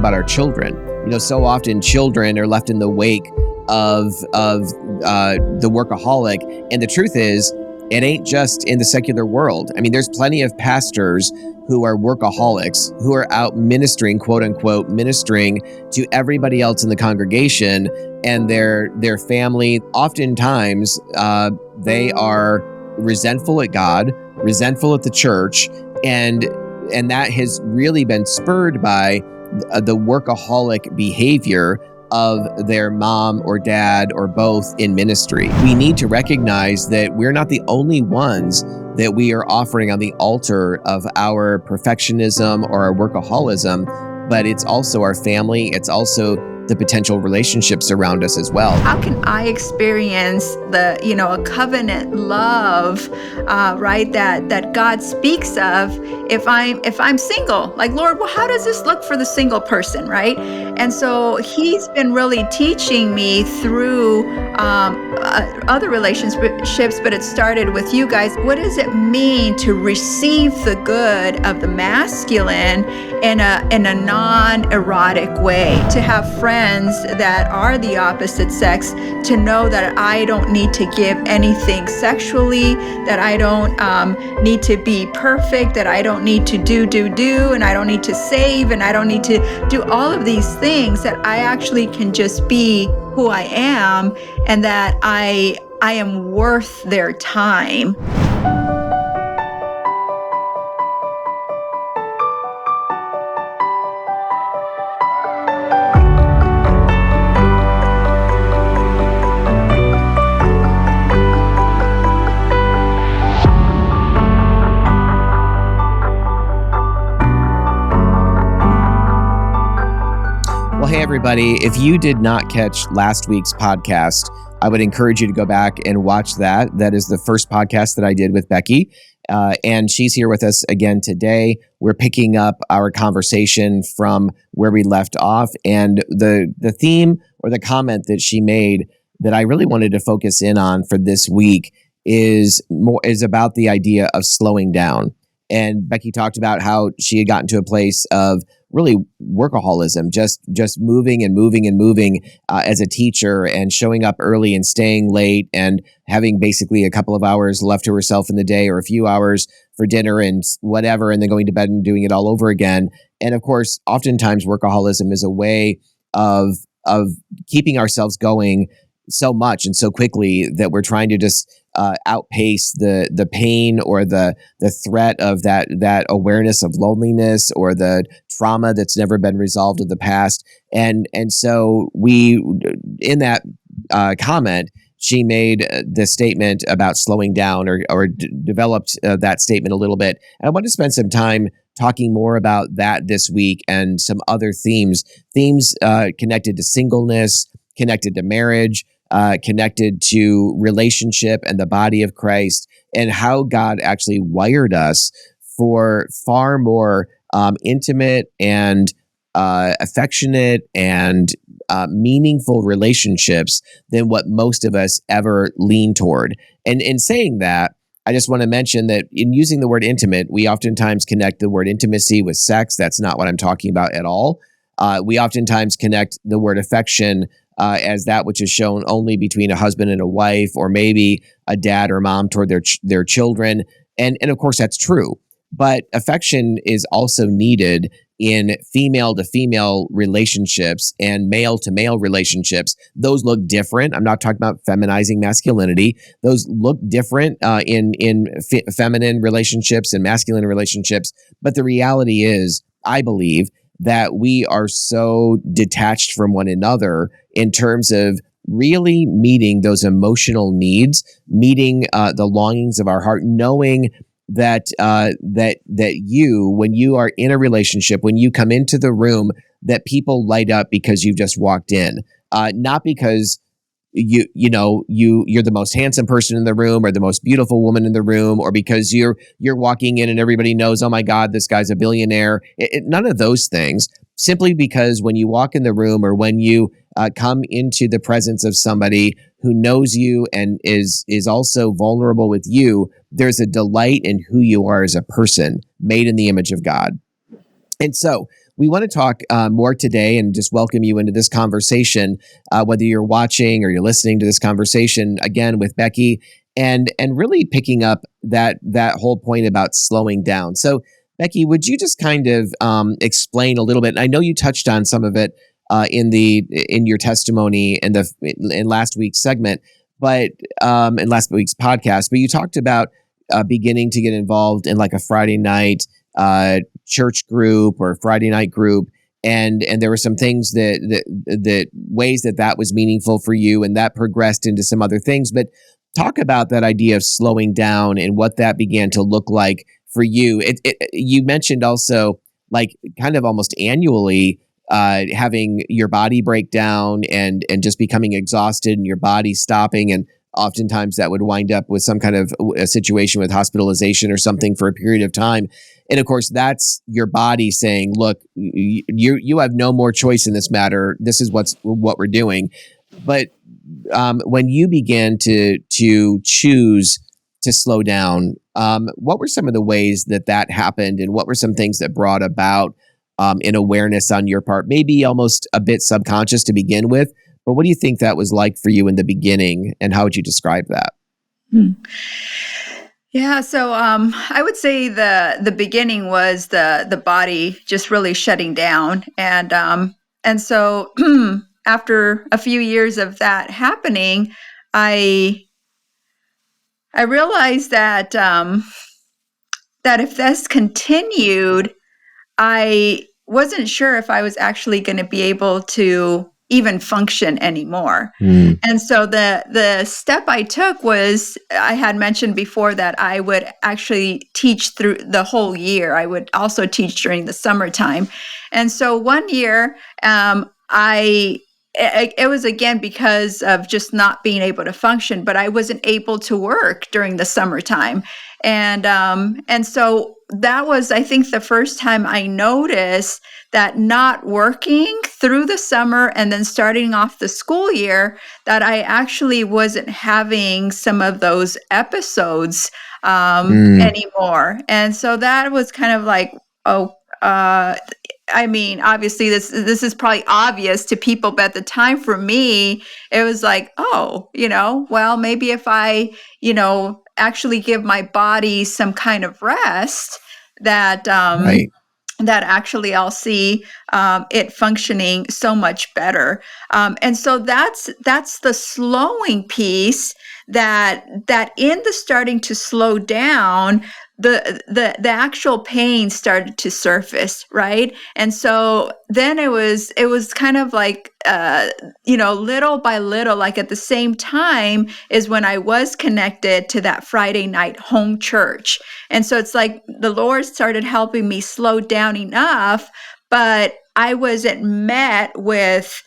about our children. So often children are left in the wake of the workaholic. And the truth is, it ain't just in the secular world. I mean, there's plenty of pastors who are workaholics, who are out ministering, quote unquote, ministering to everybody else in the congregation and their family. Oftentimes, they are resentful at God, resentful at the church, and that has really been spurred by the workaholic behavior of their mom or dad or both in ministry. We need to recognize that we're not the only ones that we are offering on the altar of our perfectionism or our workaholism, but it's also our family. It's also the potential relationships around us as well. How can I experience a covenant love, right? That God speaks of if I'm single. Like, Lord, well, how does this look for the single person, right? And so He's been really teaching me through other relationships, but it started with you guys. What does it mean to receive the good of the masculine in a non-erotic way? To have friends that are the opposite sex, to know that I don't need to give anything sexually, that I don't need to be perfect, that I don't need to do, and I don't need to save, and I don't need to do all of these things, that I actually can just be who I am, and that I am worth their time. Hey, everybody, if you did not catch last week's podcast, I would encourage you to go back and watch that. That is the first podcast that I did with Becky, and she's here with us again today. We're picking up our conversation from where we left off, and the theme or the comment that she made that I really wanted to focus in on for this week is about the idea of slowing down. And Becky talked about how she had gotten to a place of really workaholism, just moving and moving as a teacher, and showing up early and staying late, and having basically a couple of hours left to herself in the day, or a few hours for dinner and whatever, and then going to bed and doing it all over again. And of course, oftentimes workaholism is a way of keeping ourselves going so much and so quickly that we're trying to just outpace the pain or the threat of that awareness of loneliness or the trauma that's never been resolved in the past. And so we, in that comment, she made the statement about slowing down, or developed that statement a little bit. And I want to spend some time talking more about that this week, and some other themes connected to singleness, connected to marriage, connected to relationship and the body of Christ, and how God actually wired us for far more intimate and affectionate and meaningful relationships than what most of us ever lean toward. And in saying that, I just want to mention that in using the word intimate, we oftentimes connect the word intimacy with sex. That's not what I'm talking about at all. We oftentimes connect the word affection as that which is shown only between a husband and a wife, or maybe a dad or mom toward their children. And of course, that's true. But affection is also needed in female to female relationships and male to male relationships. Those look different. I'm not talking about feminizing masculinity. Those look different in feminine relationships and masculine relationships. But the reality is, I believe, that we are so detached from one another in terms of really meeting those emotional needs, meeting the longings of our heart, knowing that you, when you are in a relationship, when you come into the room, that people light up because you've just walked in, not because you're the most handsome person in the room or the most beautiful woman in the room, or because you're walking in and everybody knows, oh my God, this guy's a billionaire. None of those things. Simply because when you walk in the room, or when you come into the presence of somebody who knows you and is also vulnerable with you, there's a delight in who you are as a person, made in the image of God. And so we want to talk more today and just welcome you into this conversation, whether you're watching or you're listening to this conversation again with Becky, and really picking up that whole point about slowing down. So, Becky, would you just kind of explain a little bit? I know you touched on some of it in your testimony in last week's segment, but in last week's podcast. But you talked about beginning to get involved in like a Friday night church group or Friday night group, and there were some things that ways that was meaningful for you, and that progressed into some other things. But talk about that idea of slowing down and what that began to look like for you. You mentioned also like kind of almost annually having your body break down and just becoming exhausted and your body stopping, and oftentimes that would wind up with some kind of a situation with hospitalization or something for a period of time. And of course, that's your body saying, look, you have no more choice in this matter. This is what we're doing. But when you began to choose to slow down, what were some of the ways that happened, and what were some things that brought about an awareness on your part, maybe almost a bit subconscious to begin with? But what do you think that was like for you in the beginning, and how would you describe that? Yeah, so I would say the beginning was the body just really shutting down, and so after a few years of that happening, I realized that that if this continued, I wasn't sure if I was actually going to be able to even function anymore. And so the step I took was, I had mentioned before that I would actually teach through the whole year. I would also teach during the summertime. And so one year, it was again because of just not being able to function, but I wasn't able to work during the summertime. And so that was, I think, the first time I noticed that not working through the summer and then starting off the school year, that I actually wasn't having some of those episodes anymore. And so that was kind of like, I mean, obviously this is probably obvious to people, but at the time for me, it was like, oh, well, maybe if I, actually give my body some kind of rest, that Right. that actually I'll see it functioning so much better. And so that's the slowing piece, that in the starting to slow down, the actual pain started to surface, right? And so then it was kind of like little by little, like at the same time is when I was connected to that Friday night home church. And so it's like the Lord started helping me slow down enough, but I wasn't met with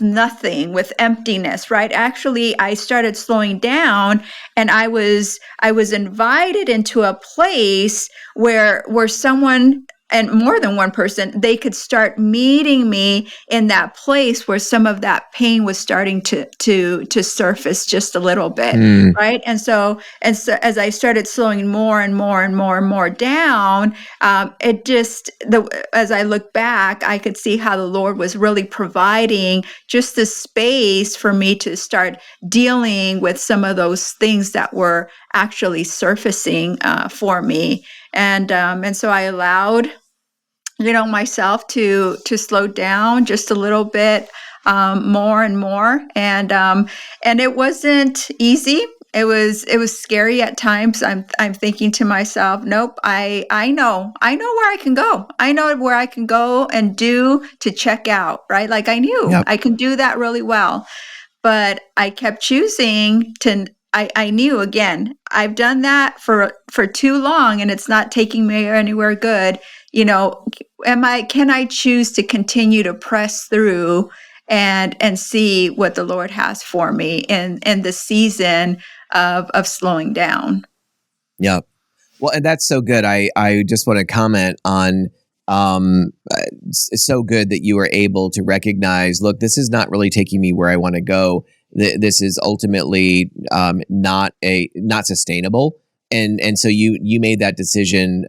nothing, with emptiness, right? Actually, I started slowing down, and I was invited into a place where someone, and more than one person, they could start meeting me in that place where some of that pain was starting to surface just a little bit, right? And so as I started slowing more and more and more and more down, as I look back, I could see how the Lord was really providing just the space for me to start dealing with some of those things that were actually surfacing for me, and so I allowed myself to slow down just a little bit more and more, and it wasn't easy. It was scary at times. I'm thinking to myself, nope, I know where I can go. I know where I can go and do to check out, right? Like I knew I can do that really well. But I kept choosing to, I knew, again, I've done that for too long, and it's not taking me anywhere good. Can I choose to continue to press through and see what the Lord has for me in the season of slowing down? Yeah. Well, and that's so good. I just want to comment on it's so good that you were able to recognize, look, this is not really taking me where I want to go. This is ultimately not sustainable. and so you made that decision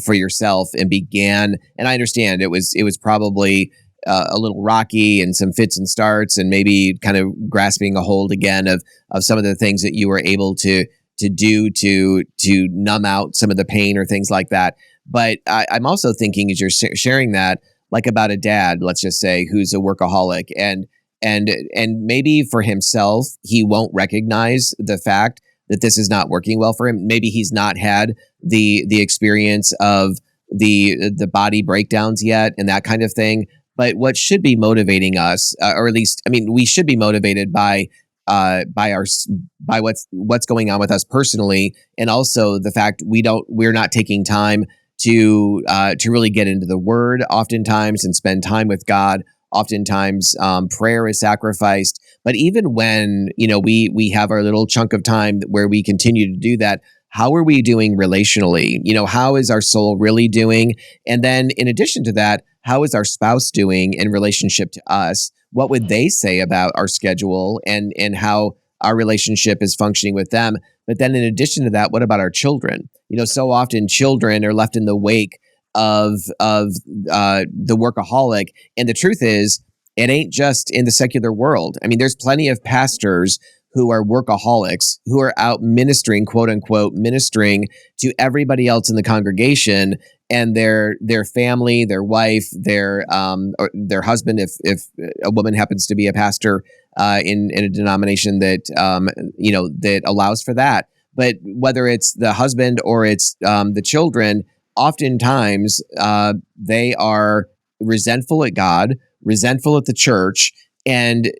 for yourself and began. And I understand it was probably a little rocky and some fits and starts, and maybe kind of grasping a hold again of some of the things that you were able to do to numb out some of the pain or things like that. But I'm also thinking, as you're sharing that, like about a dad, let's just say, who's a workaholic, and maybe for himself, he won't recognize the fact that this is not working well for him. Maybe he's not had the experience of the body breakdowns yet and that kind of thing. But what should be motivating us, or at least, I mean, we should be motivated by what's going on with us personally, and also the fact we're not taking time to really get into the Word oftentimes and spend time with God. Oftentimes, prayer is sacrificed. But even when we have our little chunk of time where we continue to do that, how are we doing relationally? How is our soul really doing? And then, in addition to that, how is our spouse doing in relationship to us? What would they say about our schedule and how our relationship is functioning with them? But then, in addition to that, what about our children? So often children are left in the wake of the workaholic. And the truth is, it ain't just in the secular world. I mean, there's plenty of pastors who are workaholics, who are out ministering, quote unquote, ministering to everybody else in the congregation and their family, their wife, their husband, if a woman happens to be a pastor in a denomination that that allows for that. But whether it's the husband or it's the children, oftentimes they are resentful at God, resentful at the church, and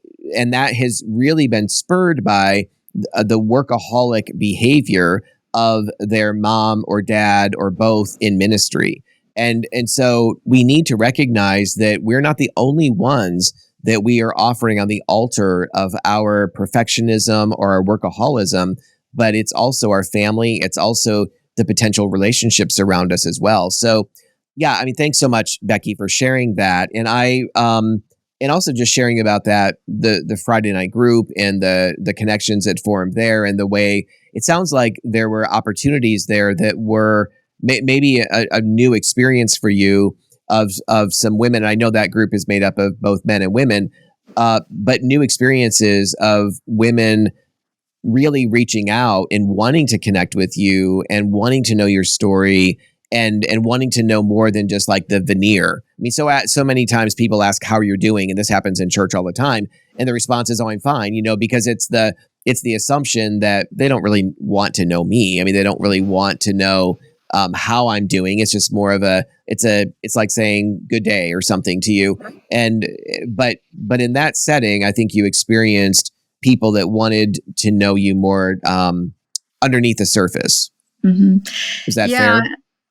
that has really been spurred by the workaholic behavior of their mom or dad or both in ministry. And so we need to recognize that we're not the only ones that we are offering on the altar of our perfectionism or our workaholism, but it's also our family. It's also the potential relationships around us as well. So yeah, I mean, thanks so much, Becky, for sharing that. And and also just sharing about that, the Friday night group and the connections that formed there, and the way it sounds like there were opportunities there that were maybe a new experience for you of some women. I know that group is made up of both men and women, but new experiences of women really reaching out and wanting to connect with you and wanting to know your story and wanting to know more than just like the veneer. I mean, so many times people ask how you're doing, and this happens in church all the time, and the response is, "Oh, I'm fine," because it's the assumption that they don't really want to know me. I mean, they don't really want to know how I'm doing. It's just more of it's like saying good day or something to you. And but in that setting, I think you experienced people that wanted to know you more underneath the surface. Mm-hmm. Is that fair?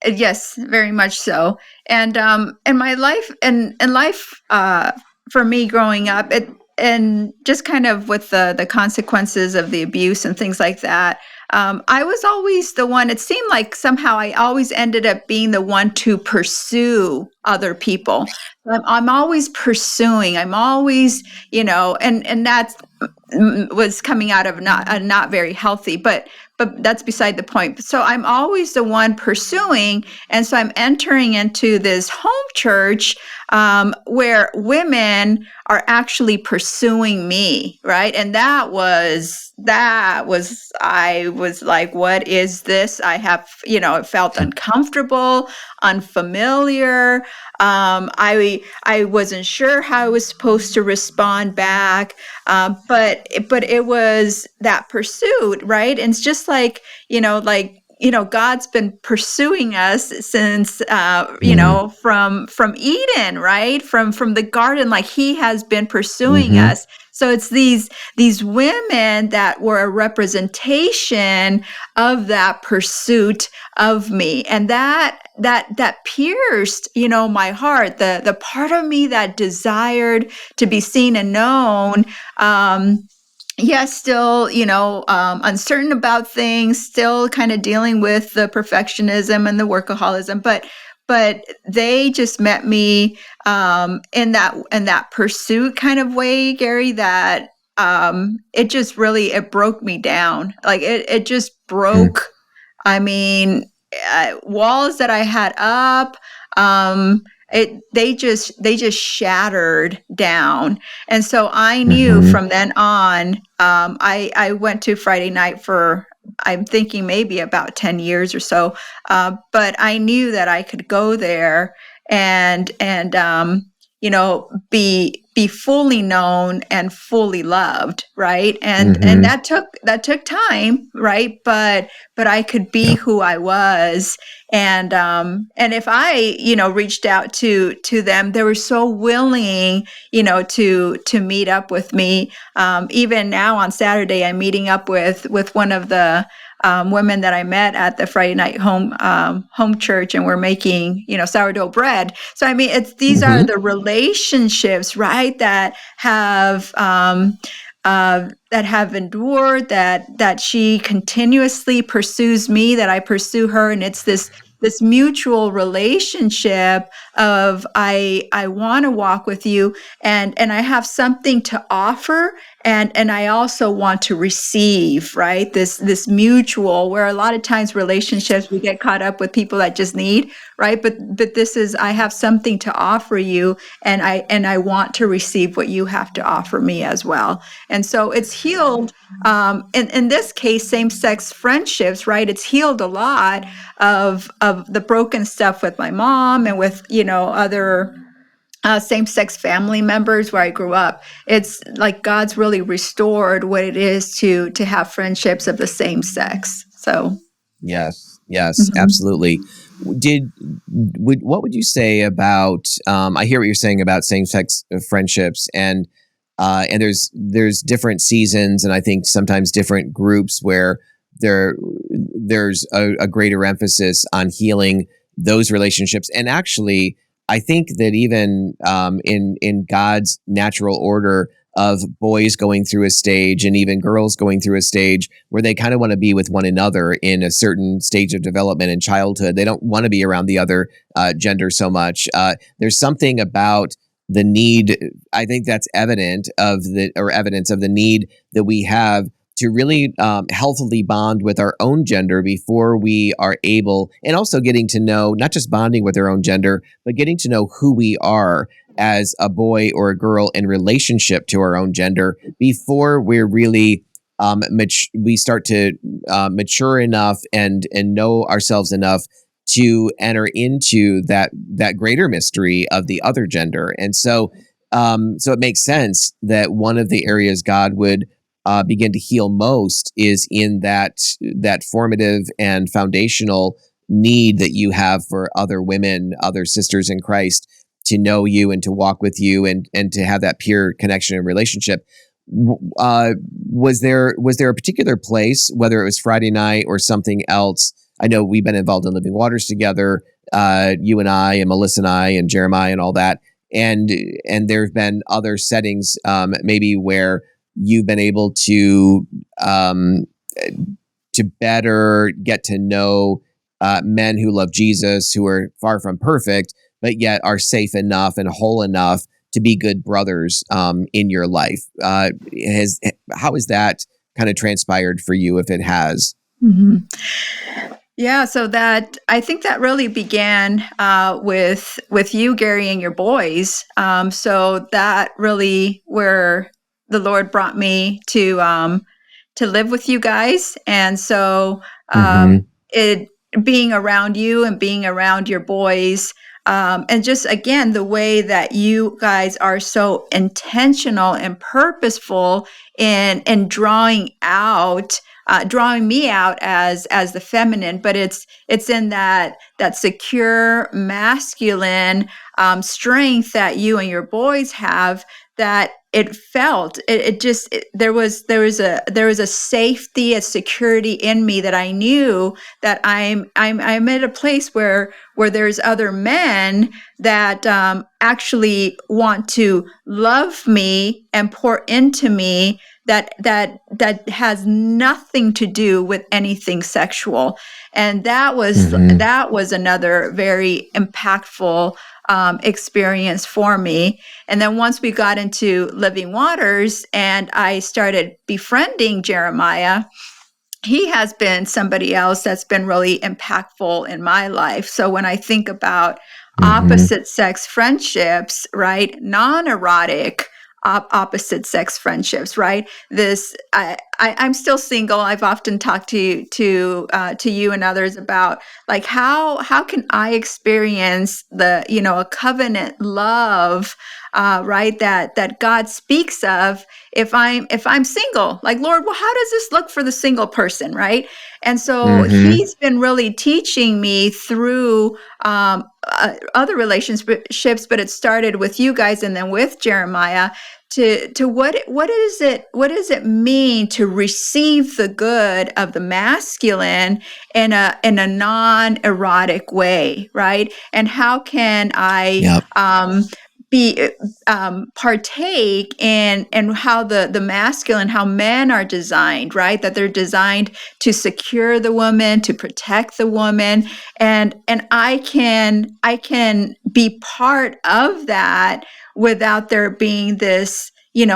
Yes, very much so. And my life and life for me growing up, and just kind of with the consequences of the abuse and things like that, I was always the one. It seemed like somehow I always ended up being the one to pursue other people. I'm always pursuing. I'm always, and that was coming out of not very healthy, but that's beside the point. So I'm always the one pursuing, and so I'm entering into this home church where women are actually pursuing me, right? And that was I was like, what is this? I have, it felt uncomfortable, unfamiliar. I wasn't sure how I was supposed to respond back, but it was that pursuit, right? And it's just like, God's been pursuing us since, from Eden, right? From the garden, like He has been pursuing us. So it's these women that were a representation of that pursuit of me, and that pierced, my heart, the part of me that desired to be seen and known. Yes, still, uncertain about things, still kind of dealing with the perfectionism and the workaholism, but they just met me in that pursuit kind of way, Garry, that it just really, it broke me down. Like it just broke I mean, walls that I had up, they just shattered down. And so I knew Mm-hmm. from then on, I went to Friday night for, I'm thinking maybe about 10 years or so. But I knew that I could go there and be fully known and fully loved, right? And Mm-hmm. that took time, right? But I could be Yep. who I was. And if I, reached out to them, they were so willing, to meet up with me. Even now on Saturday, I'm meeting up with one of the women that I met at the Friday night home church, and we're making, sourdough bread. So I mean, these are Mm-hmm. the relationships, right, that have endured, that she continuously pursues me, that I pursue her, and it's this mutual relationship of I want to walk with you, and I have something to offer, and I also want to receive, right? This mutual, where a lot of times relationships we get caught up with people that just need, right? But this is, I have something to offer you, and I want to receive what you have to offer me as well. And so it's healed. In this case, same-sex friendships, right? It's healed a lot of the broken stuff with my mom and with other same-sex family members where I grew up. It's like God's really restored what it is to have friendships of the same sex. So Yes. Yes. mhm. Absolutely. What would you say about? I hear what you're saying about same-sex friendships, and there's different seasons, and I think sometimes different groups where there there's a greater emphasis on healing those relationships. And actually, I think that even in God's natural order of boys going through a stage and even girls going through a stage where they kind of want to be with one another in a certain stage of development in childhood. They don't want to be around the other gender so much. There's something about the need. I think that's evidence of the need that we have to really healthily bond with our own gender before we are able, and also getting to know, not just bonding with our own gender, but getting to know who we are as a boy or a girl in relationship to our own gender before we're really we start to mature enough and know ourselves enough to enter into that greater mystery of the other gender. And so it makes sense that one of the areas God would begin to heal most is in that formative and foundational need that you have for other women, other sisters in Christ, to know you and to walk with you and to have that pure connection and relationship. Was there a particular place, whether it was Friday night or something else? I know we've been involved in Living Waters together, you and I, and Melissa and I, and Jeremiah, and all that. And there have been other settings, maybe where you've been able um, to better get to know men who love Jesus, who are far from perfect, but yet are safe enough and whole enough to be good brothers in your life. How has that kind of transpired for you, if it has? Mhm. Yeah, so that, I think that really began with you, Gary, and your boys. So that really where the Lord brought me to live with you guys, and so Mm-hmm. it being around you and being around your boys, and just again the way that you guys are so intentional and purposeful in drawing me out as the feminine, but it's in that secure masculine strength that you and your boys have, that it felt it just it, there was a safety, a security in me, that I knew that I'm at a place where there's other men that actually want to love me and pour into me, that has nothing to do with anything sexual. And Mm-hmm. that was another very impactful experience for me. And then once we got into Living Waters and I started befriending Jeremiah, he has been somebody else that's been really impactful in my life. So when I think about opposite sex friendships, right? Non-erotic opposite sex friendships, right? I'm still single. I've often talked to you and others about like how can I experience the a covenant love, right? That God speaks of if I'm single. Like, Lord, well, how does this look for the single person, right? And so He's been really teaching me through other relationships, but it started with you guys and then with Jeremiah to what does it mean to receive the good of the masculine in a non-erotic way, right? And how can I be partake in how the masculine, how men are designed, right? That they're designed to secure the woman, to protect the woman, and I can be part of that without there being this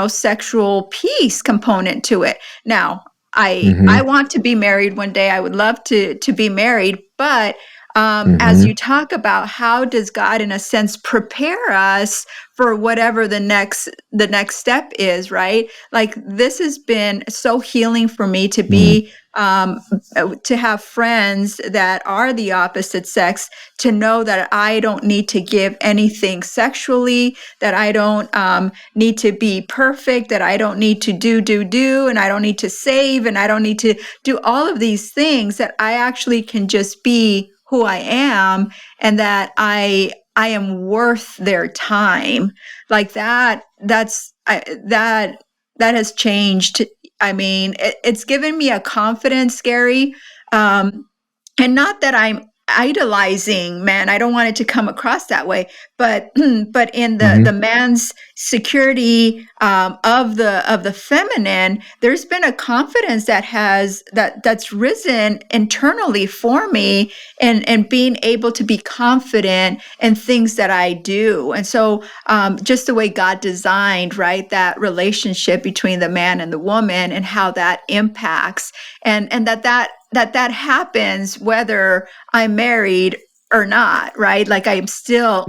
sexual piece component to it. Now, I want to be married one day. I would love to be married, but as you talk about how does God, in a sense, prepare us for whatever the next step is, right? Like, this has been so healing for me to be to have friends that are the opposite sex, to know that I don't need to give anything sexually, that I don't need to be perfect, that I don't need to do, and I don't need to save, and I don't need to do all of these things, that I actually can just be who I am, and that I am worth their time. Like that has changed. I mean, it's given me a confidence, Garry. And not that I'm idolizing man. I don't want it to come across that way, but but in the man's security of the feminine, there's been a confidence that's risen internally for me, and being able to be confident in things that I do. And so just the way God designed, right, that relationship between the man and the woman, and how that impacts, and that happens whether I'm married or not, right? Like, I'm still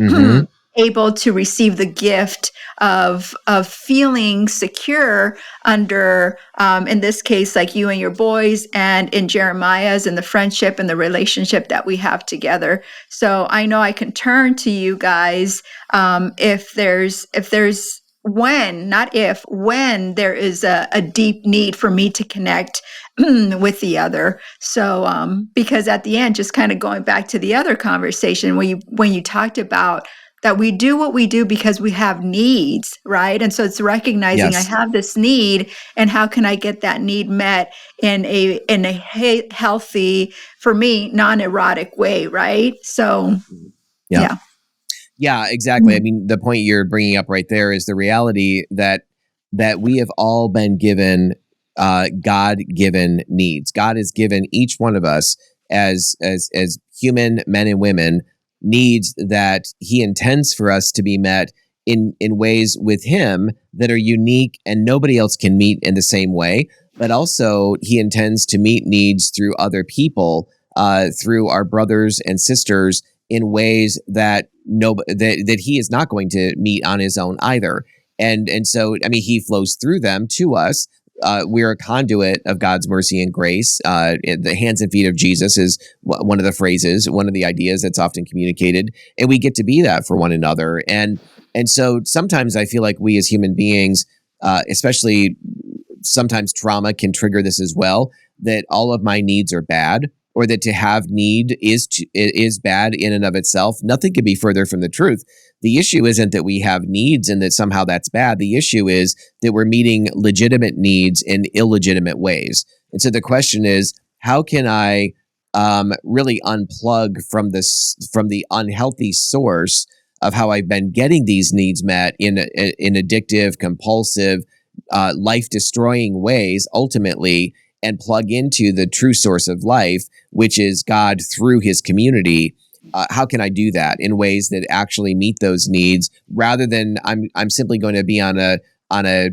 able to receive the gift of feeling secure under, in this case, like you and your boys, and in Jeremiah's, and the friendship and the relationship that we have together. So I know I can turn to you guys if there's when, not if, when there is a deep need for me to connect with the other. So because at the end, just kind of going back to the other conversation, when you talked about that we do what we do because we have needs, right? And so it's recognizing I have this need, and how can I get that need met in a healthy, for me, non-erotic way, right? So Yeah, exactly. I mean, the point you're bringing up right there is the reality that we have all been given God-given needs. God has given each one of us as human men and women needs that He intends for us to be met in ways with Him that are unique and nobody else can meet in the same way. But also, He intends to meet needs through other people, through our brothers and sisters, in ways that that He is not going to meet on His own either. And so, I mean, He flows through them to us. We're a conduit of God's mercy and grace. The hands and feet of Jesus is one of the phrases, one of the ideas that's often communicated, and we get to be that for one another. And so sometimes I feel like we as human beings, especially sometimes trauma can trigger this as well, that all of my needs are bad, or that to have need is bad in and of itself. Nothing could be further from the truth. The issue isn't that we have needs and that somehow that's bad. The issue is that we're meeting legitimate needs in illegitimate ways. And so the question is, how can I really unplug from the unhealthy source of how I've been getting these needs met in addictive, compulsive, life-destroying ways, ultimately, and plug into the true source of life, which is God through His community. How can I do that in ways that actually meet those needs, rather than I'm simply going to be on a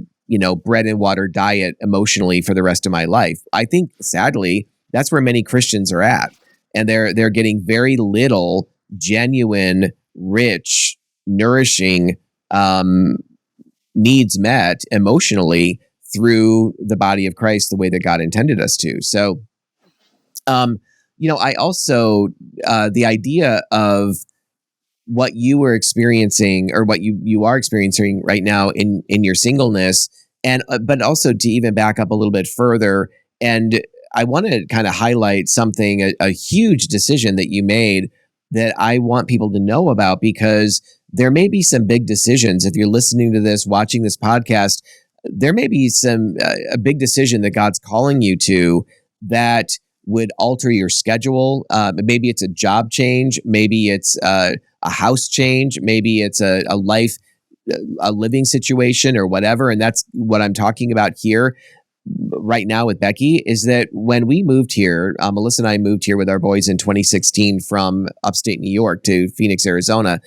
bread and water diet emotionally for the rest of my life. I think sadly, that's where many Christians are at. And they're getting very little genuine, rich, nourishing needs met emotionally through the body of Christ the way that God intended us to. So, I also, the idea of what you were experiencing or what you are experiencing right now in your singleness, and but also to even back up a little bit further, and I want to kind of highlight something, a huge decision that you made that I want people to know about, because there may be some big decisions. If you're listening to this, watching this podcast, there may be a big decision that God's calling you to that would alter your schedule. Maybe it's a job change. Maybe it's a house change. Maybe it's a living situation or whatever. And that's what I'm talking about here right now with Becky, is that when we moved here, Melissa and I moved here with our boys in 2016 from upstate New York to Phoenix, Arizona.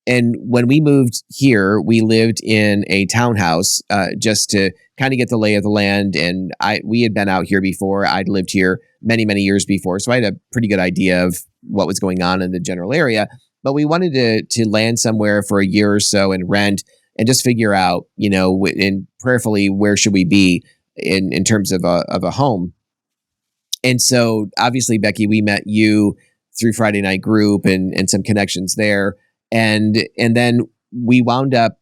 And when we moved here, we lived in a townhouse just to kind of get the lay of the land. And we had been out here before. I'd lived here many, many years before. So I had a pretty good idea of what was going on in the general area. But we wanted to land somewhere for a year or so and rent and just figure out, and prayerfully, where should we be in terms of a home. And so obviously, Becky, we met you through Friday Night Group and some connections there. And then we wound up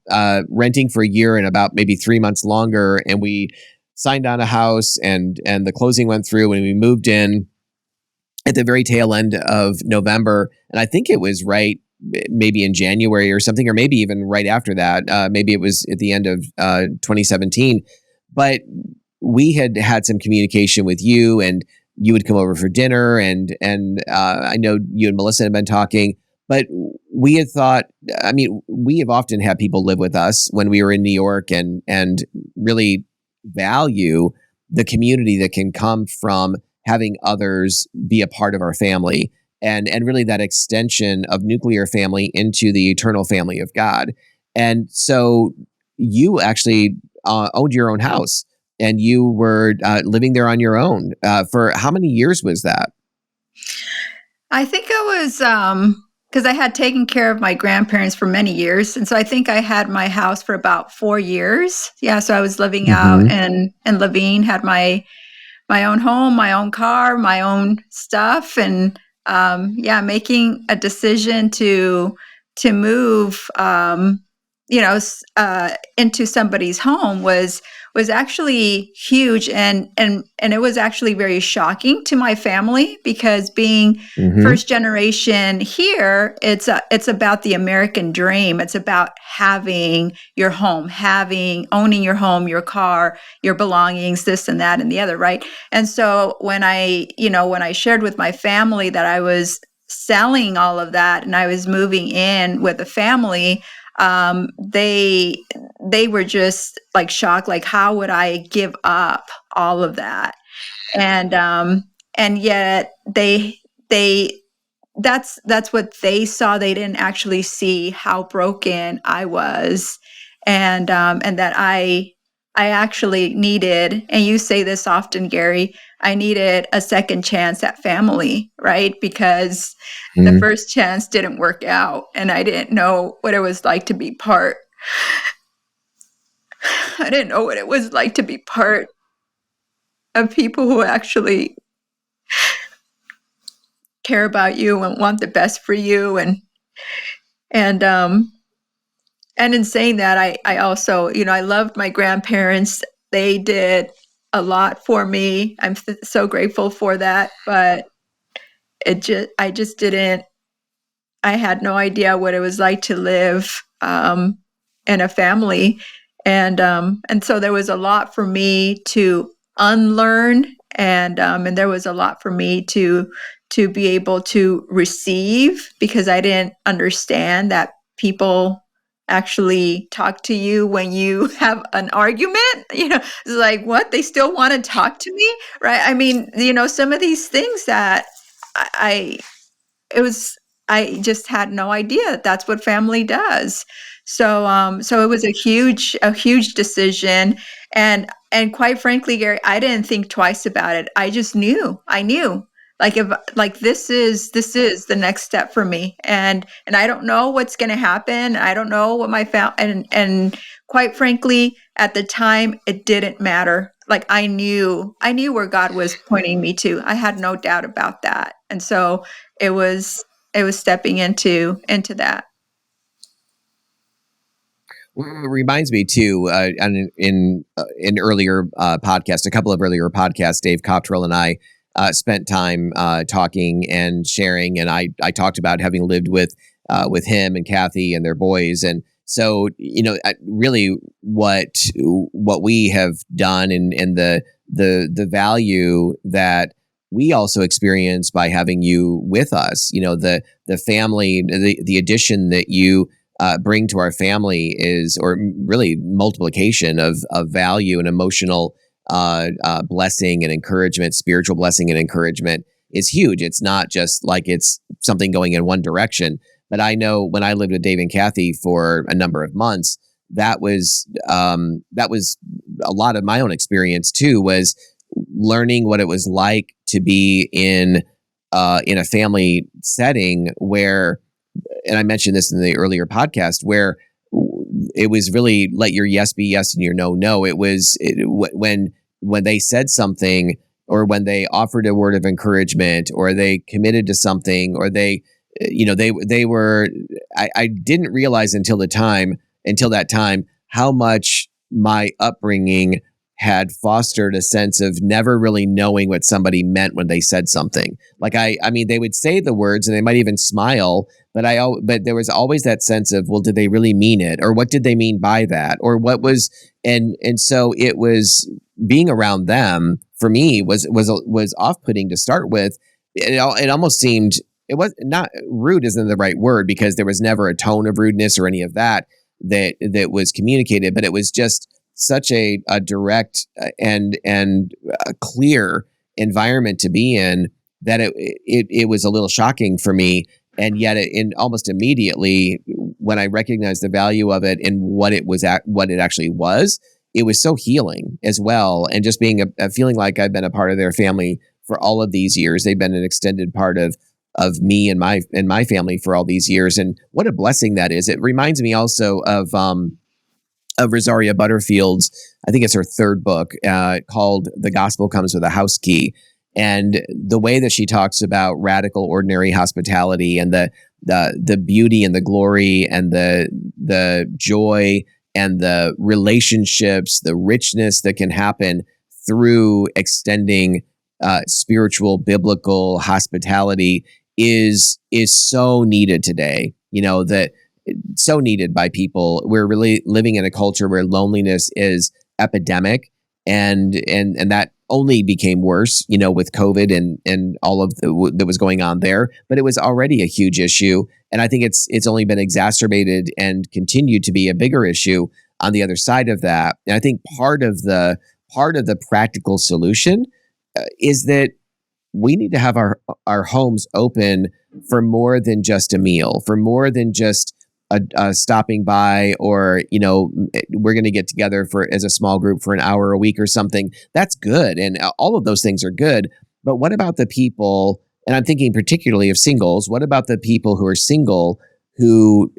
renting for a year and about maybe 3 months longer. And we signed on a house and the closing went through and we moved in at the very tail end of November. And I think it was right maybe in January or something, or maybe even right after that. Maybe it was at the end of 2017. But we had some communication with you, and you would come over for dinner. And I know you and Melissa had been talking. But we had thought, we have often had people live with us when we were in New York and really value the community that can come from having others be a part of our family and really that extension of nuclear family into the eternal family of God. And so you actually owned your own house and you were living there on your own. For how many years was that? I think I was... because I had taken care of my grandparents for many years. And so I think I had my house for about 4 years. Yeah, so I was living out in Levine, had my own home, my own car, my own stuff. And making a decision to move, into somebody's home was actually huge, and it was actually very shocking to my family, because being first generation here, it's about the American dream. It's about having your home, owning your home, your car, your belongings, this and that and the other, right? And so when I shared with my family that I was selling all of that and I was moving in with a family, they were just like shocked, like, how would I give up all of that? And yet that's what they saw. They didn't actually see how broken I was, and that I actually needed, and you say this often, Garry, I needed a second chance at family, right? Because the first chance didn't work out, and I didn't know what it was like to be part. I didn't know what it was like to be part of people who actually care about you and want the best for you, and in saying that, I also, I loved my grandparents. They did a lot for me. I'm so grateful for that. But I just didn't. I had no idea what it was like to live in a family, and so there was a lot for me to unlearn, and there was a lot for me to be able to receive, because I didn't understand that people actually talk to you when you have an argument. It's like, what? They still want to talk to me, right? I mean, some of these things that I just had no idea that that's what family does. So it was a huge decision, and quite frankly, Garry, I didn't think twice about it. I just knew. I knew. Like, if like this is the next step for me, and I don't know what's going to happen. I don't know what and quite frankly, at the time, it didn't matter. Like, I knew where God was pointing me to. I had no doubt about that, and so it was it was stepping into It reminds me too, in earlier podcast, a couple of earlier podcasts, Dave Cottrell and I spent time talking and sharing, and I talked about having lived with him and Kathy and their boys, and so really what we have done, and the value that we also experience by having you with us, the family, the addition that you bring to our family is, or really multiplication of value and emotional blessing and encouragement, spiritual blessing and encouragement is huge. It's not just like it's something going in one direction. But I know when I lived with Dave and Kathy for a number of months, that was a lot of my own experience too, was learning what it was like to be in a family setting where, and I mentioned this in the earlier podcast, where it was really let your yes be yes and your no no. It was when they said something, or when they offered a word of encouragement, or they committed to something, or they were. I didn't realize until that time how much my upbringing had fostered a sense of never really knowing what somebody meant when they said something. Like I mean, they would say the words and they might even smile, but there was always that sense of, well, did they really mean it, or what did they mean by that, or what was, and so it was being around them for me was off-putting to start with. It almost seemed, it was not rude, isn't the right word, because there was never a tone of rudeness or any of that was communicated, but it was just such a direct and a clear environment to be in, that it was a little shocking for me. And yet almost immediately, when I recognized the value of it and what it actually was, it was so healing as well. And just being a feeling like I've been a part of their family for all of these years. They've been an extended part of me and my family for all these years. And what a blessing that is. It reminds me also of Rosaria Butterfield's, I think it's her third book, called The Gospel Comes with a House Key. And the way that she talks about radical ordinary hospitality, and the beauty and the glory and the joy and the relationships, the richness that can happen through extending spiritual, biblical hospitality is so needed today. That so needed by people. We're really living in a culture where loneliness is epidemic, and that only became worse, with COVID and all of that was going on there. But it was already a huge issue, and I think it's only been exacerbated and continued to be a bigger issue on the other side of that. And I think part of the practical solution is that we need to have our homes open for more than just a meal, for more than just a stopping by, or we're going to get together as a small group for an hour a week or something. That's good, and all of those things are good. But what about the people? And I'm thinking particularly of singles. What about the people who are single, who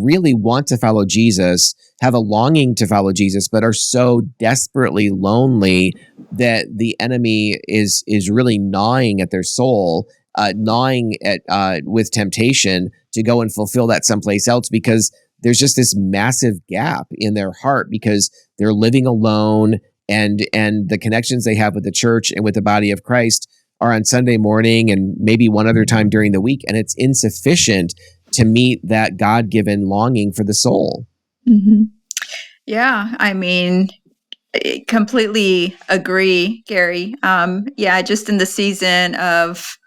really want to follow Jesus, have a longing to follow Jesus, but are so desperately lonely that the enemy is really gnawing at their soul, gnawing at with temptation to go and fulfill that someplace else, because there's just this massive gap in their heart because they're living alone, and the connections they have with the church and with the body of Christ are on Sunday morning and maybe one other time during the week, and it's insufficient to meet that God-given longing for the soul. Mm-hmm. Yeah, I mean, I completely agree, Garry. Just in the season of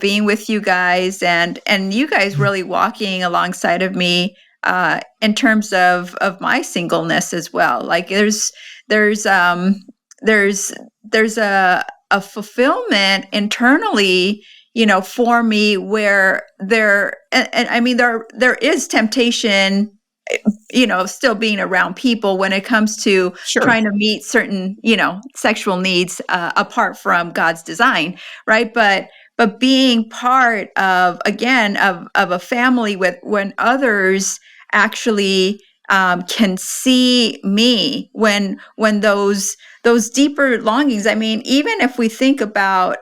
being with you guys, and you guys really walking alongside of me in terms of my singleness as well. Like there's a fulfillment internally, for me where and I mean, there is temptation, still being around people when it comes to Sure. trying to meet certain, sexual needs apart from God's design, right? But being part of, again, of a family with when others actually can see me when those deeper longings. I mean, even if we think about,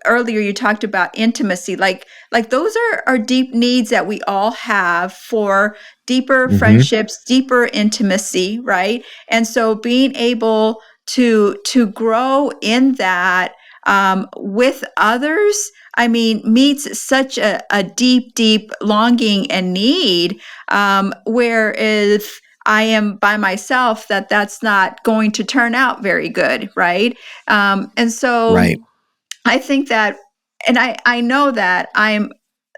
earlier you talked about intimacy, like those are deep needs that we all have for deeper Mm-hmm. friendships, deeper intimacy, right? And so being able to grow in that with others, I mean, meets such a deep longing and need. Where if I am by myself, that's not going to turn out very good, right? And so Right. I think that, and I know that I'm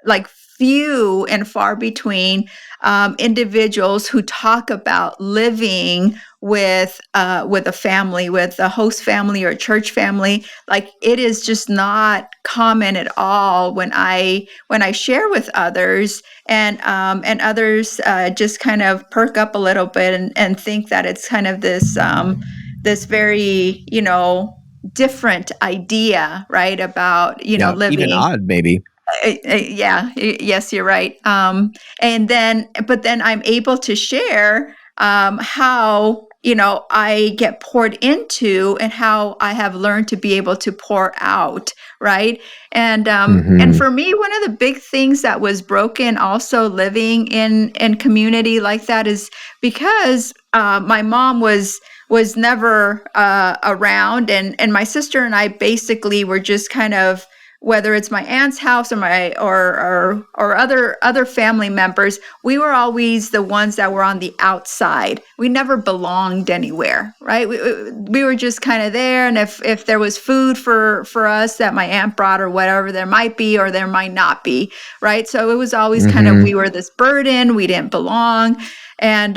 like few and far between individuals who talk about living with a family, with a host family or a church family. Like it is just not common at all when I share with others, and others just kind of perk up a little bit and think that it's kind of this very different idea, right, about Yeah. Even living. odd, maybe. Yeah, yes, you're right. But then I'm able to share how I get poured into and how I have learned to be able to pour out, right? And Mm-hmm. for me, one of the big things that was broken, also living in community like that, is because my mom was never around, and my sister and I basically were just kind of, whether it's my aunt's house or my or other family members, we were always the ones that were on the outside. We never belonged anywhere, right? We were just kind of there, and if there was food for us that my aunt brought or whatever, there might be or there might not be, right? So it was always kind of, Mm-hmm. we were this burden, we didn't belong. And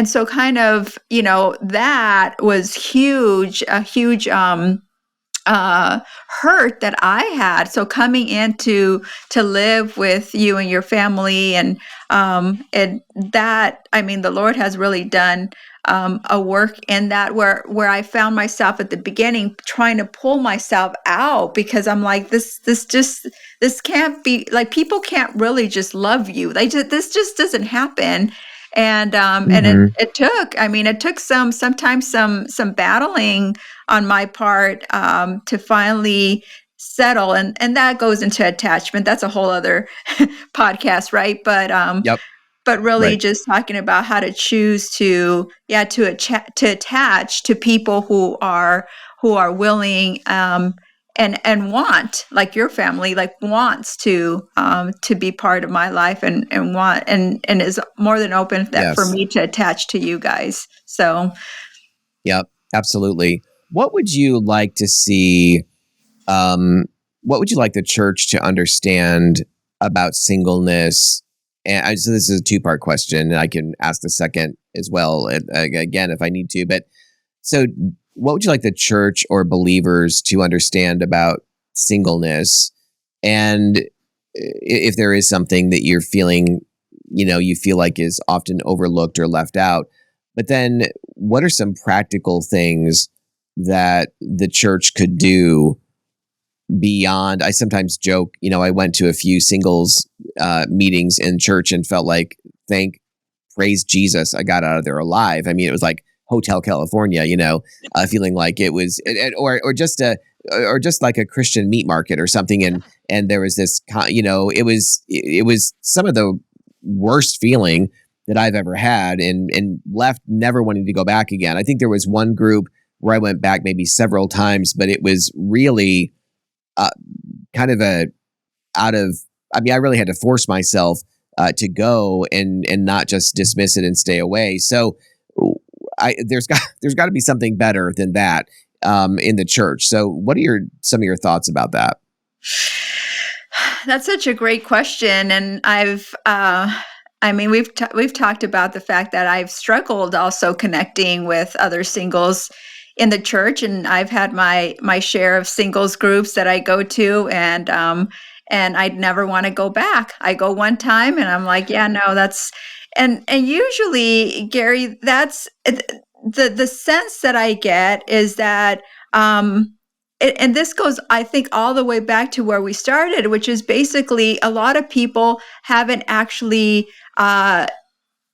so kind of, that was huge, a huge uh hurt that I had. So coming into to live with you and your family, and that, I mean, the Lord has really done a work in that, where I found myself at the beginning trying to pull myself out, because I'm like, this can't be, like, people can't really just love you. This just doesn't happen. And Mm-hmm. it took sometimes some battling on my part to finally settle, and that goes into attachment. That's a whole other podcast, right? Yep. But really Right. just talking about how to choose to attach to people who are willing, and want, like your family, like wants to be part of my life, and want, and is more than open that for Yes. me to attach to you guys. So Yep. Absolutely. What would you like to see? Um, what would you like the church to understand about singleness? And so this is a two-part question, and I can ask the second as well, again, if I need to. But so, what would you like the church or believers to understand about singleness? And if there is something that you're feeling, you feel like is often overlooked or left out, but then what are some practical things that the church could do beyond? I sometimes joke, I went to a few singles meetings in church and felt like, praise Jesus, I got out of there alive. I mean, it was like Hotel California, feeling like it was, or just like a Christian meat market or something. And there was this, it was some of the worst feeling that I've ever had, and left never wanting to go back again. I think there was one group where I went back maybe several times, but it was really kind of I really had to force myself to go and not just dismiss it and stay away. So there's got to be something better than that in the church. So what are some of your thoughts about that? that's such a great question, and we've talked about the fact that I've struggled also connecting with other singles in the church, and I've had my share of singles groups that I go to, and I'd never want to go back. I go one time and I'm like, yeah, no, that's, and usually, Garry, that's the sense that I get is that, and this goes, I think, all the way back to where we started, which is basically a lot of people haven't actually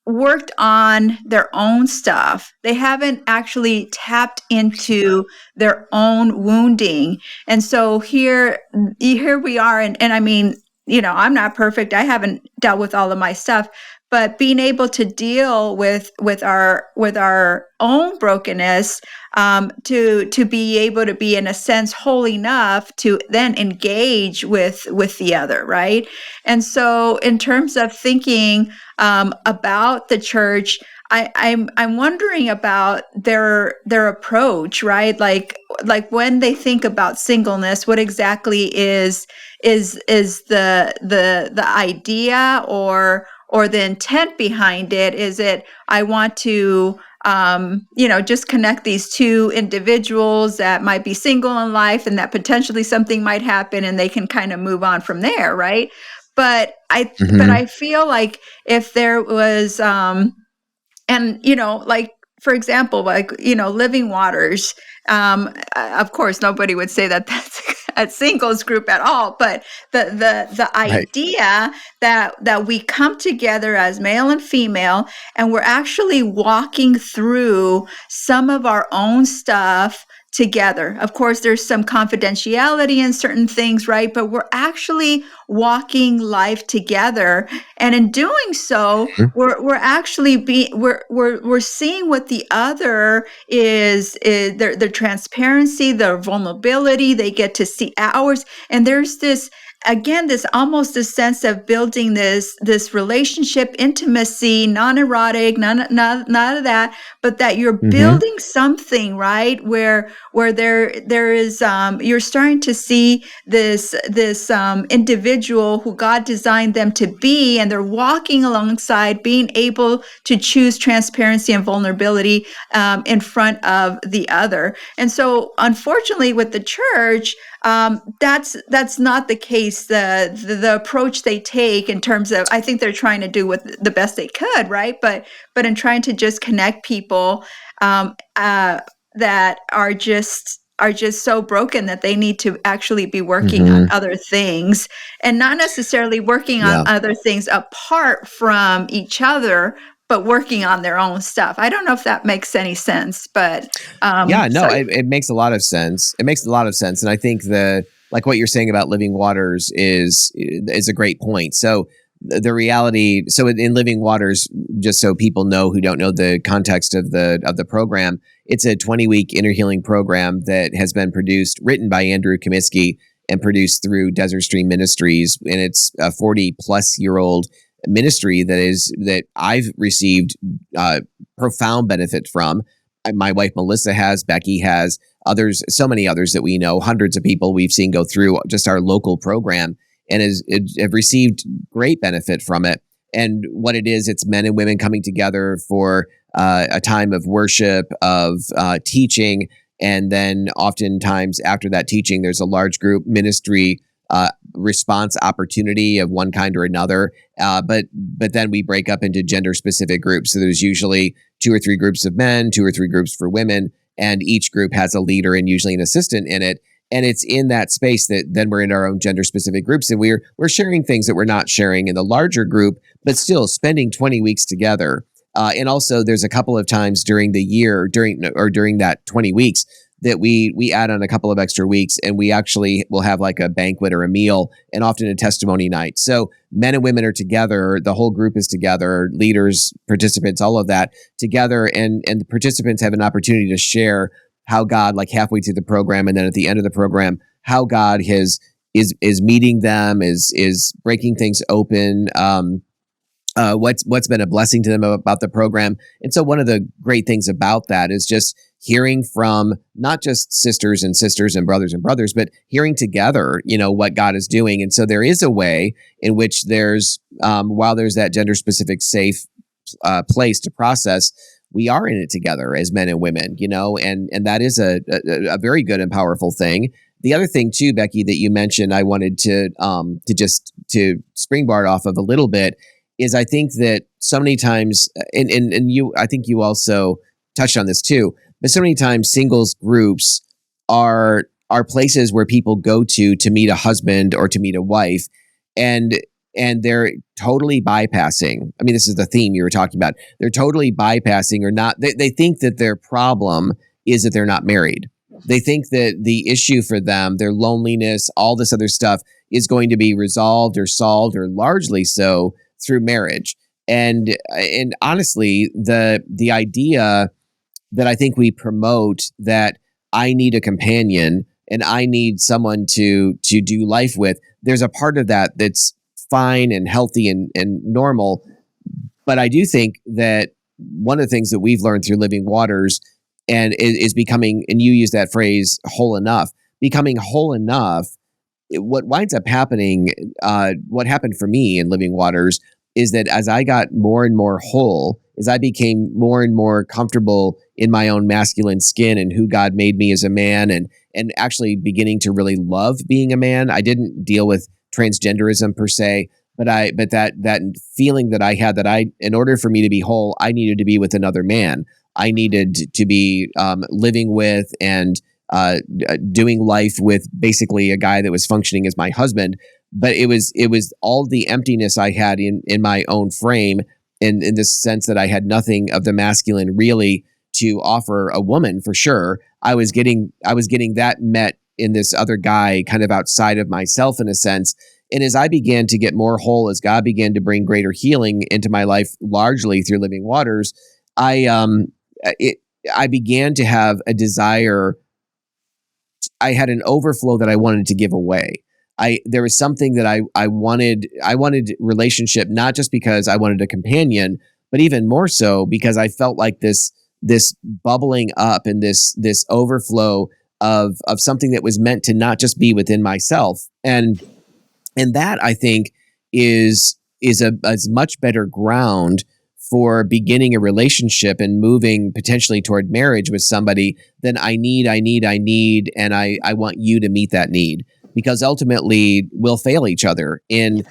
worked on their own stuff. They haven't actually tapped into their own wounding. And so here we are. And I mean, I'm not perfect. I haven't dealt with all of my stuff, but being able to deal with our own brokenness, to be able to be, in a sense, whole enough to then engage with the other, right? And so, in terms of thinking about the church, I'm wondering about their approach, right? Like when they think about singleness, what exactly is the idea or the intent behind it? Is it, I want to just connect these two individuals that might be single in life, and that potentially something might happen and they can kind of move on from there, right? But I feel like if there was, and like, for example, like, Living Waters, of course nobody would say that that's a singles group at all, but the idea that we come together as male and female, and we're actually walking through some of our own stuff together. Of course, there's some confidentiality in certain things, right? But we're actually walking life together, and in doing so, we're actually we're seeing what the other is their transparency, their vulnerability. They get to see ours, and there's this, again, this almost a sense of building this relationship, intimacy, non-erotic, none of that, but that you're building something, right? Where there is, you're starting to see this individual who God designed them to be, and they're walking alongside, being able to choose transparency and vulnerability in front of the other. And so, unfortunately, with the church, that's not the case. The approach they take, in terms of, I think they're trying to do what the best they could, right? But in trying to just connect people that are just so broken that they need to actually be working on other things, and not necessarily working on other things apart from each other, but working on their own stuff. I don't know if that makes any sense, but it makes a lot of sense. It makes a lot of sense, and I think like what you're saying about Living Waters is a great point. So the reality, so in Living Waters, just so people know who don't know the context of the program, it's a 20-week inner healing program that has been written by Andrew Comiskey and produced through Desert Stream Ministries, and it's a 40-plus-year-old ministry that I've received profound benefit from. My wife Melissa has, Becky has, others, so many others that we know, hundreds of people we've seen go through just our local program, and have received great benefit from it. And what it is, it's men and women coming together for a time of worship, of teaching, and then oftentimes after that teaching, there's a large group ministry response opportunity of one kind or another. But then we break up into gender specific groups. So there's usually 2 or 3 groups of men, 2 or 3 groups for women, and each group has a leader and usually an assistant in it. And it's in that space that then we're in our own gender specific groups, and we're sharing things that we're not sharing in the larger group, but still spending 20 weeks together. And also there's a couple of times during the year, during that 20 weeks, that we add on a couple of extra weeks, and we actually will have like a banquet or a meal, and often a testimony night. So men and women are together, the whole group is together, leaders, participants, all of that together, and the participants have an opportunity to share how God, like halfway through the program and then at the end of the program, how God is meeting them, is breaking things open, what's been a blessing to them about the program. And so one of the great things about that is just hearing from not just sisters and brothers, but hearing together, what God is doing. And so there is a way in which there's, while there's that gender specific safe place to process, we are in it together as men and women, and that is a very good and powerful thing. The other thing too, Becky, that you mentioned, I wanted to springboard off of a little bit is I think that so many times, and I think you also touched on this too, but so many times singles groups are places where people go to meet a husband or to meet a wife, and they're totally bypassing. I mean, this is the theme you were talking about. They're totally bypassing or not. They think that their problem is that they're not married. They think that the issue for them, their loneliness, all this other stuff is going to be resolved or solved, or largely so, through marriage. And honestly, the idea that I think we promote, that I need a companion and I need someone to do life with, there's a part of that that's fine and healthy and normal. But I do think that one of the things that we've learned through Living Waters and is becoming, and you use that phrase, whole enough, becoming whole enough. What winds up happening, what happened for me in Living Waters is that as I got more and more whole, as I became more and more comfortable in my own masculine skin and who God made me as a man, and actually beginning to really love being a man. I didn't deal with transgenderism per se, but that feeling that I had, that in order for me to be whole, I needed to be with another man. I needed to be living with and doing life with basically a guy that was functioning as my husband. But it was all the emptiness I had in my own frame, in this sense that I had nothing of the masculine really to offer a woman, for sure. I was getting that met in this other guy, kind of outside of myself in a sense. And as I began to get more whole, as God began to bring greater healing into my life, largely through Living Waters, I began to have a desire. I had an overflow that I wanted to give away. There was something that I wanted relationship, not just because I wanted a companion, but even more so because I felt like this bubbling up and this overflow of something that was meant to not just be within myself. And that, I think, is a much better ground for beginning a relationship and moving potentially toward marriage with somebody than I need, and I want you to meet that need. Because ultimately we'll fail each other in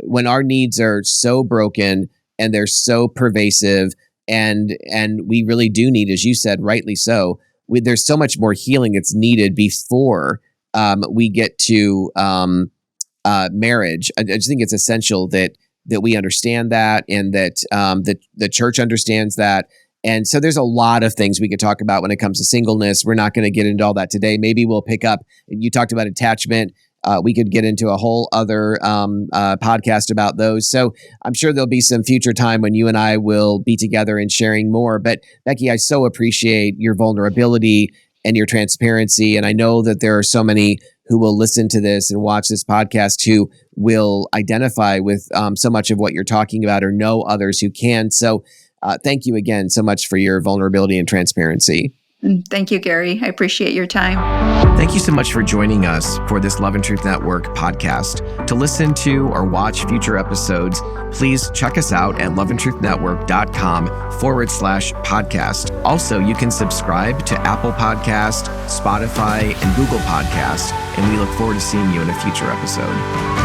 when our needs are so broken and they're so pervasive, and we really do need, as you said, rightly so, there's so much more healing that's needed before we get to marriage. I just think it's essential that we understand that, and that the church understands that. And so there's a lot of things we could talk about when it comes to singleness. We're not going to get into all that today. Maybe we'll pick up, you talked about attachment. We could get into a whole other podcast about those. So I'm sure there'll be some future time when you and I will be together and sharing more. But Becky, I so appreciate your vulnerability and your transparency. And I know that there are so many who will listen to this and watch this podcast who will identify with so much of what you're talking about, or know others who can. So thank you again so much for your vulnerability and transparency. Thank you, Garry. I appreciate your time. Thank you so much for joining us for this Love and Truth Network podcast. To listen to or watch future episodes, please check us out at loveandtruthnetwork.com/podcast. Also, you can subscribe to Apple Podcast, Spotify, and Google Podcast, and we look forward to seeing you in a future episode.